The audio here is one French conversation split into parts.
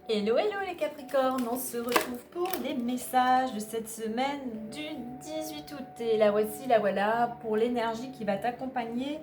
Hello, hello les Capricornes, on se retrouve pour les messages de cette semaine du 18 août. Et la voici, la voilà, pour l'énergie qui va t'accompagner,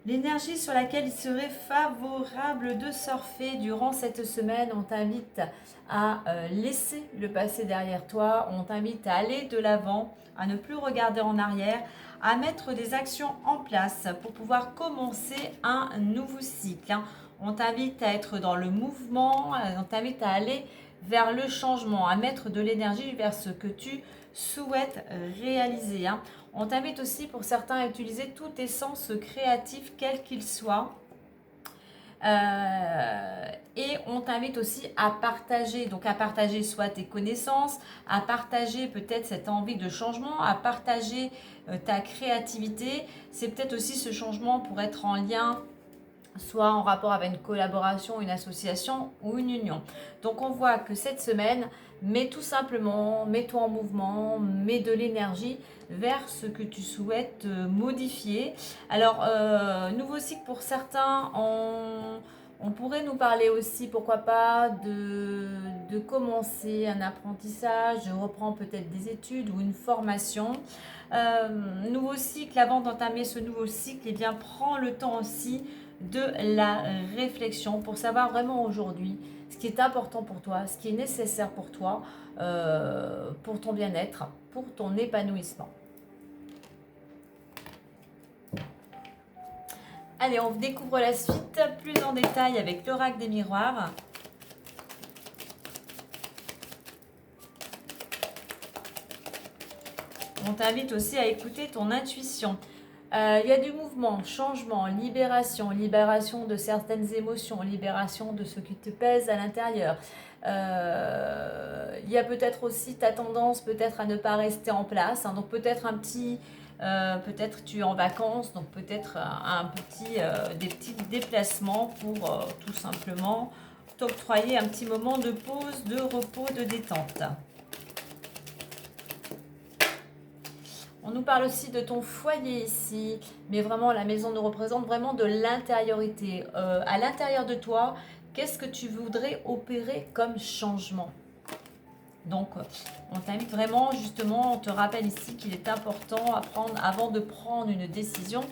l'énergie sur laquelle il serait favorable de surfer durant cette semaine. On t'invite à laisser le passé derrière toi, on t'invite à aller de l'avant, à ne plus regarder en arrière, à mettre des actions en place pour pouvoir commencer un nouveau cycle. On t'invite à être dans le mouvement, on t'invite à aller vers le changement, à mettre de l'énergie vers ce que tu souhaites réaliser. On t'invite aussi pour certains à utiliser tous tes sens créatifs, quels qu'ils soient. Et on t'invite aussi à partager, donc à partager soit tes connaissances, à partager peut-être cette envie de changement, à partager ta créativité. C'est peut-être aussi ce changement pour être en lien soit en rapport avec une collaboration, une association ou une union. Donc on voit que cette semaine, mets tout simplement, mets-toi en mouvement, mets de l'énergie vers ce que tu souhaites modifier. Alors, nouveau cycle pour certains, on pourrait nous parler aussi, pourquoi pas, de commencer un apprentissage, de reprendre peut-être des études ou une formation. Nouveau cycle, avant d'entamer ce nouveau cycle, eh bien, prends le temps aussi de la réflexion pour savoir vraiment aujourd'hui ce qui est important pour toi, ce qui est nécessaire pour toi, pour ton bien-être, pour ton épanouissement. Allez, on découvre la suite plus en détail avec l'oracle des miroirs. On t'invite aussi à écouter ton intuition. Il y a du mouvement, changement, libération de certaines émotions, libération de ce qui te pèse à l'intérieur. Il y a peut-être aussi ta tendance peut-être à ne pas rester en place. Donc peut-être peut-être tu es en vacances, donc peut-être des petits déplacements pour tout simplement t'octroyer un petit moment de pause, de repos, de détente. On nous parle aussi de ton foyer ici, mais vraiment la maison nous représente vraiment de l'intériorité. À l'intérieur de toi, qu'est-ce que tu voudrais opérer comme changement? Donc, on t'invite vraiment, justement, on te rappelle ici qu'il est important avant de prendre une décision,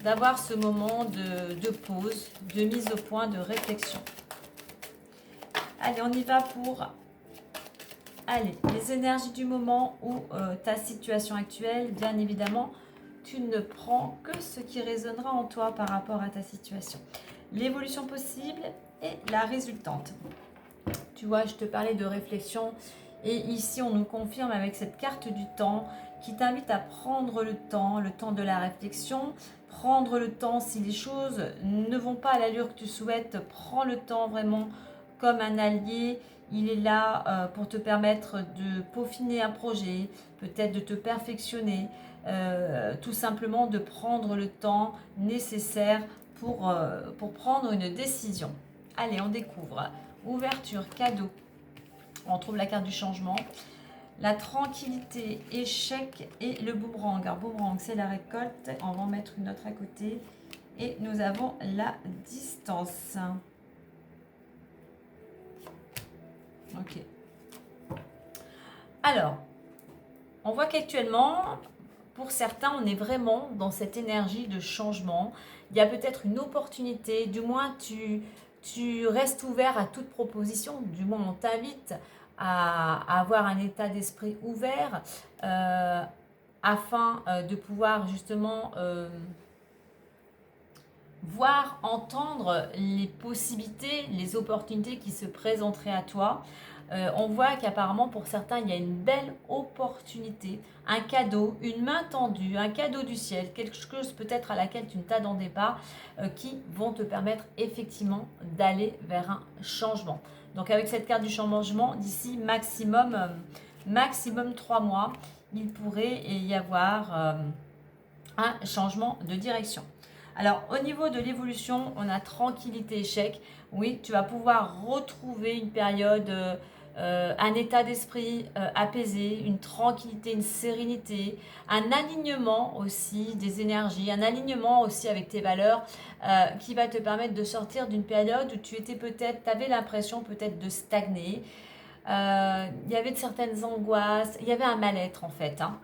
d'avoir ce moment de pause, de mise au point, de réflexion. Allez, on y va pour les énergies du moment ou ta situation actuelle. Bien évidemment, tu ne prends que ce qui résonnera en toi par rapport à ta situation. L'évolution possible et la résultante. Tu vois, je te parlais de réflexion et ici on nous confirme avec cette carte du temps qui t'invite à prendre le temps de la réflexion, prendre le temps si les choses ne vont pas à l'allure que tu souhaites, prends le temps vraiment comme un allié. Il est là pour te permettre de peaufiner un projet, peut-être de te perfectionner, tout simplement de prendre le temps nécessaire pour prendre une décision. Allez, on découvre. Ouverture, cadeau. On trouve la carte du changement. La tranquillité, échec et le boomerang. Alors, boomerang, c'est la récolte. On va en mettre une autre à côté. Et nous avons la distance. Ok. Alors, on voit qu'actuellement, pour certains, on est vraiment dans cette énergie de changement. Il y a peut-être une opportunité, du moins tu restes ouvert à toute proposition, du moins on t'invite à avoir un état d'esprit ouvert afin de pouvoir justement voir, entendre les possibilités, les opportunités qui se présenteraient à toi. On voit qu'apparemment pour certains il y a une belle opportunité, un cadeau, une main tendue, un cadeau du ciel, quelque chose peut-être à laquelle tu ne t'attendais pas, qui vont te permettre effectivement d'aller vers un changement. Donc avec cette carte du changement, d'ici maximum 3 mois, il pourrait y avoir un changement de direction. Alors, au niveau de l'évolution, on a tranquillité, échec. Oui, tu vas pouvoir retrouver une période un état d'esprit apaisé, une tranquillité, une sérénité, un alignement aussi des énergies, un alignement aussi avec tes valeurs qui va te permettre de sortir d'une période où tu avais l'impression peut-être de stagner. Il y avait de certaines angoisses, il y avait un mal-être en fait, hein.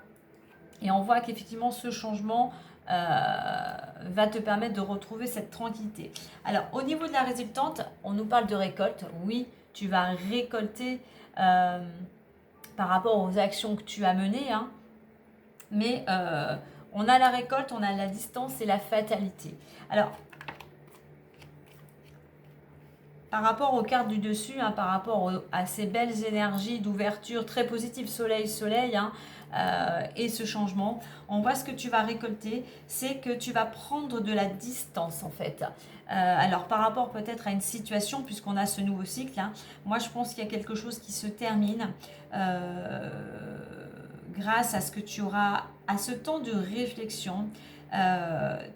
Et on voit qu'effectivement ce changement va te permettre de retrouver cette tranquillité. Alors au niveau de la résultante, on nous parle de récolte. Oui, tu vas récolter par rapport aux actions que tu as menées, hein. Mais on a la récolte, on a la distance et la fatalité. Alors par rapport aux cartes du dessus, hein, par rapport à ces belles énergies d'ouverture très positives, soleil, hein, et ce changement, on voit ce que tu vas récolter, c'est que tu vas prendre de la distance en fait. Alors par rapport peut-être à une situation, puisqu'on a ce nouveau cycle, hein, moi je pense qu'il y a quelque chose qui se termine grâce à ce que tu auras, à ce temps de réflexion.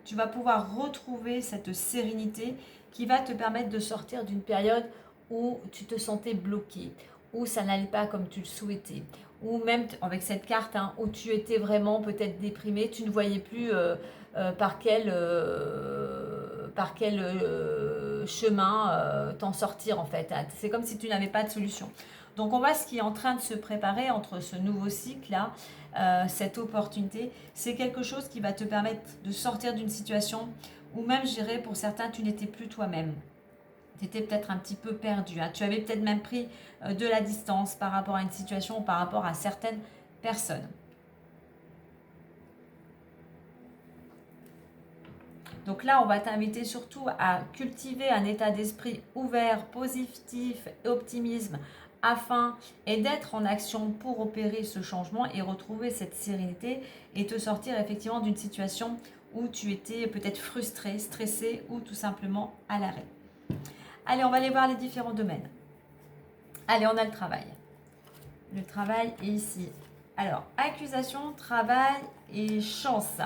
Tu vas pouvoir retrouver cette sérénité qui va te permettre de sortir d'une période où tu te sentais bloqué, où ça n'allait pas comme tu le souhaitais, ou même avec cette carte, hein, où tu étais vraiment peut-être déprimé, tu ne voyais plus par quel chemin t'en sortir en fait. C'est comme si tu n'avais pas de solution. Donc on voit ce qui est en train de se préparer entre ce nouveau cycle-là, cette opportunité. C'est quelque chose qui va te permettre de sortir d'une situation ou même, je dirais, pour certains, tu n'étais plus toi-même. Tu étais peut-être un petit peu perdu, hein. Tu avais peut-être même pris de la distance par rapport à une situation ou par rapport à certaines personnes. Donc là, on va t'inviter surtout à cultiver un état d'esprit ouvert, positif et optimisme et d'être en action pour opérer ce changement et retrouver cette sérénité et te sortir effectivement d'une situation où tu étais peut-être frustré, stressé ou tout simplement à l'arrêt. Allez, on va aller voir les différents domaines. Allez, on a le travail. Le travail est ici. Alors, accusation, travail et chance.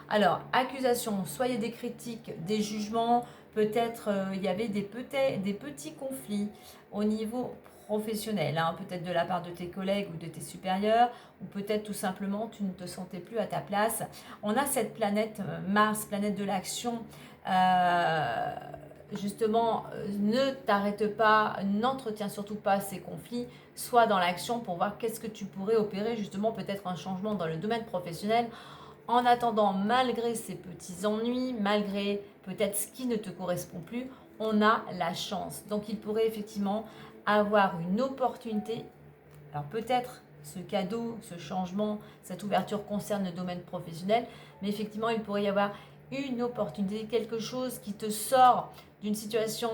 Alors, accusation, soit il y a des critiques, des jugements, peut-être il y avait des petits conflits au niveau professionnel, hein, peut-être de la part de tes collègues ou de tes supérieurs, ou peut-être tout simplement tu ne te sentais plus à ta place. On a cette planète Mars, planète de l'action, justement, ne t'arrête pas, n'entretiens surtout pas ces conflits, sois dans l'action pour voir qu'est-ce que tu pourrais opérer, justement peut-être un changement dans le domaine professionnel. En attendant, malgré ces petits ennuis, malgré peut-être ce qui ne te correspond plus, on a la chance. Donc il pourrait effectivement avoir une opportunité. Alors peut-être ce cadeau, ce changement, cette ouverture concerne le domaine professionnel, mais effectivement il pourrait y avoir une opportunité, quelque chose qui te sort d'une situation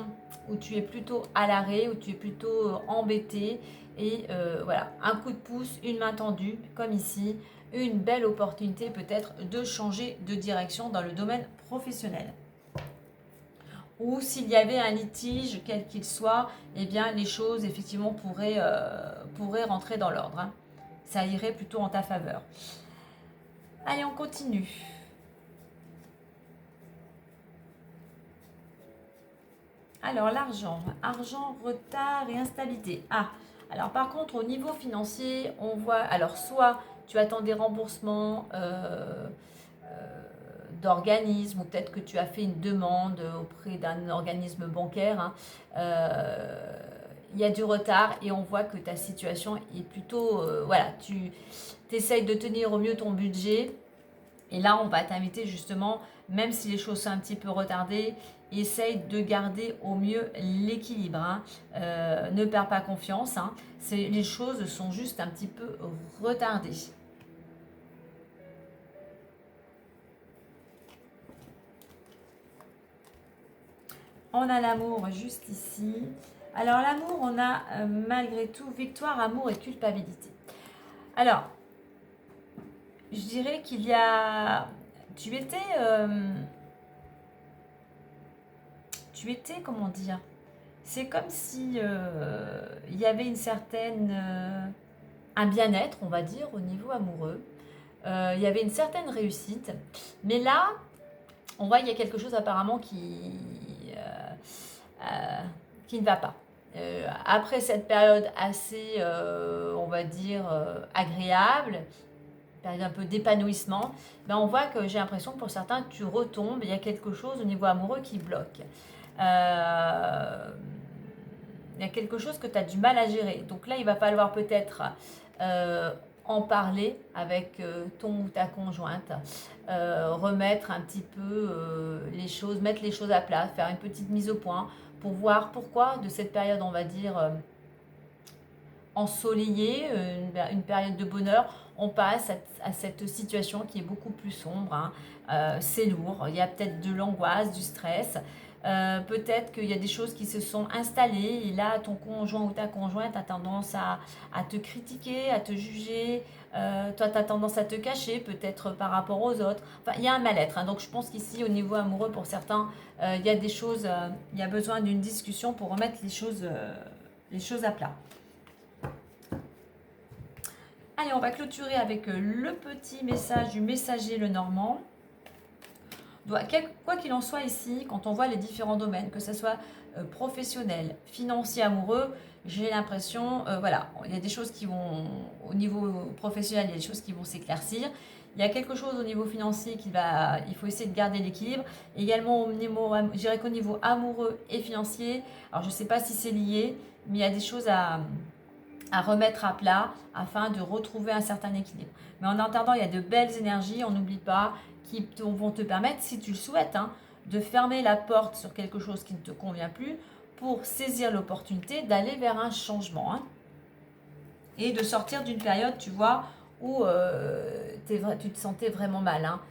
où tu es plutôt à l'arrêt, où tu es plutôt embêté. Et voilà, un coup de pouce, une main tendue, comme ici, une belle opportunité peut-être de changer de direction dans le domaine professionnel. Ou s'il y avait un litige, quel qu'il soit, eh bien les choses effectivement pourraient rentrer dans l'ordre, hein. Ça irait plutôt en ta faveur. Allez, on continue. Alors l'argent, retard et instabilité. Ah, alors par contre au niveau financier, on voit, alors soit tu attends des remboursements d'organismes, ou peut-être que tu as fait une demande auprès d'un organisme bancaire, hein. Il y a du retard et on voit que ta situation est plutôt, voilà, tu essayes de tenir au mieux ton budget. Et là, on va t'inviter justement, même si les choses sont un petit peu retardées, essaye de garder au mieux l'équilibre, hein. Ne perds pas confiance, hein. Les choses sont juste un petit peu retardées. On a l'amour juste ici. Alors l'amour, on a malgré tout victoire, amour et culpabilité. Alors, je dirais qu'il y a... Tu étais, comment dire, c'est comme si il y avait une certaine... un bien-être, on va dire, au niveau amoureux. Il y avait une certaine réussite. Mais là, on voit qu'il y a quelque chose apparemment qui ne va pas. après cette période assez, on va dire, agréable, période un peu d'épanouissement, ben on voit que j'ai l'impression que pour certains, tu retombes, il y a quelque chose au niveau amoureux qui bloque. Il y a quelque chose que tu as du mal à gérer. Donc là, il va falloir peut-être en parler avec ton ou ta conjointe, remettre un petit peu les choses, mettre les choses à plat, faire une petite mise au point pour voir pourquoi de cette période, on va dire, ensoleillée, une période de bonheur, on passe à cette situation qui est beaucoup plus sombre. Hein. C'est lourd, il y a peut-être de l'angoisse, du stress. Peut-être qu'il y a des choses qui se sont installées et là, ton conjoint ou ta conjointe a tendance à te critiquer, à te juger. Toi, tu as tendance à te cacher, peut-être par rapport aux autres. Enfin, il y a un mal-être. Hein. Donc, je pense qu'ici, au niveau amoureux, pour certains, il y a des choses, il y a besoin d'une discussion pour remettre les choses à plat. Allez, on va clôturer avec le petit message du messager le Normand. Quoi qu'il en soit ici, quand on voit les différents domaines, que ce soit professionnel, financier, amoureux, j'ai l'impression, voilà, il y a des choses qui vont, au niveau professionnel, il y a des choses qui vont s'éclaircir. Il y a quelque chose au niveau financier il faut essayer de garder l'équilibre. Également, je dirais qu'au niveau amoureux et financier, alors je ne sais pas si c'est lié, mais il y a des choses à remettre à plat afin de retrouver un certain équilibre. Mais en attendant, il y a de belles énergies, on n'oublie pas, qui vont te permettre, si tu le souhaites, hein, de fermer la porte sur quelque chose qui ne te convient plus pour saisir l'opportunité d'aller vers un changement. Hein, et de sortir d'une période, tu vois, où tu te sentais vraiment mal. Hein.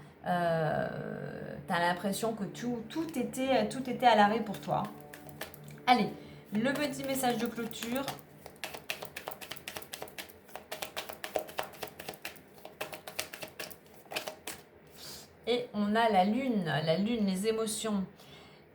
Tu as l'impression que tout était à l'arrêt pour toi. Allez, le petit message de clôture. Et on a la lune, les émotions.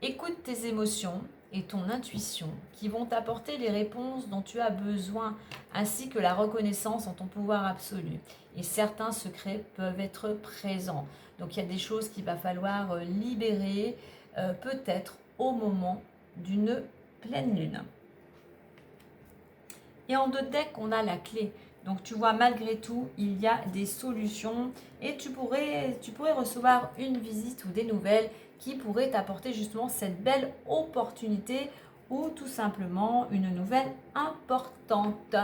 Écoute tes émotions et ton intuition qui vont t'apporter les réponses dont tu as besoin, ainsi que la reconnaissance en ton pouvoir absolu. Et certains secrets peuvent être présents. Donc il y a des choses qu'il va falloir libérer, peut-être au moment d'une pleine lune. Et en deux decks, on a la clé. Donc tu vois, malgré tout, il y a des solutions et tu pourrais recevoir une visite ou des nouvelles qui pourraient t'apporter justement cette belle opportunité ou tout simplement une nouvelle importante.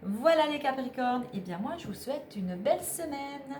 Voilà les Capricornes, et bien moi je vous souhaite une belle semaine.